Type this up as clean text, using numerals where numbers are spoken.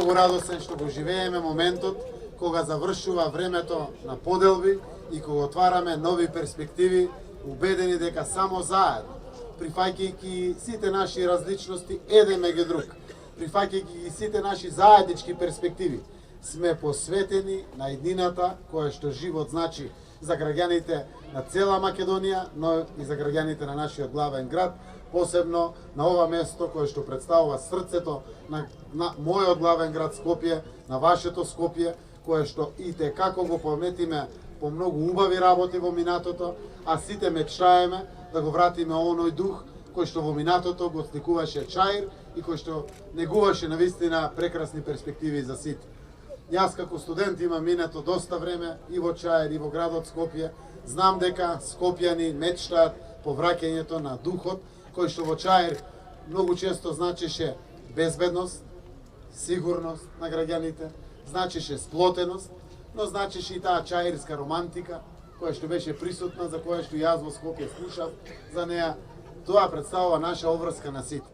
многу радосен што го живееме моментот кога завршува времето на поделби и кога отвараме нови перспективи, убедени дека само заедно, прифаќајќи сите наши различности еден меѓу друг, прифаќајќи сите наши заеднички перспективи, сме посветени на еднината која што живот значи за граѓаните на цела Македонија, но и за граѓаните на нашиот главен град, посебно на ова место кое што представува срцето на мојот главен град Скопје, на вашето Скопје, кое што и те како го пометиме по многу убави работи во минатото, а сите мечтаеме да го вратиме оној дух кој што во минатото го сликуваше Чаир и кој што негуваше навистина прекрасни перспективи за сите. Јас како студент имам минато доста време и во Чаир и во градот Скопје. Знам дека скопјани мечтаат по враќањето на духот кој што во Чаир многу често значеше безбедност, сигурност на граѓаните, значеше сплотеност, но значеше и таа чаирска романтика која што беше присутна, за која што јас во Скопје слушав за неа. Тоа представува наша обврска на сите.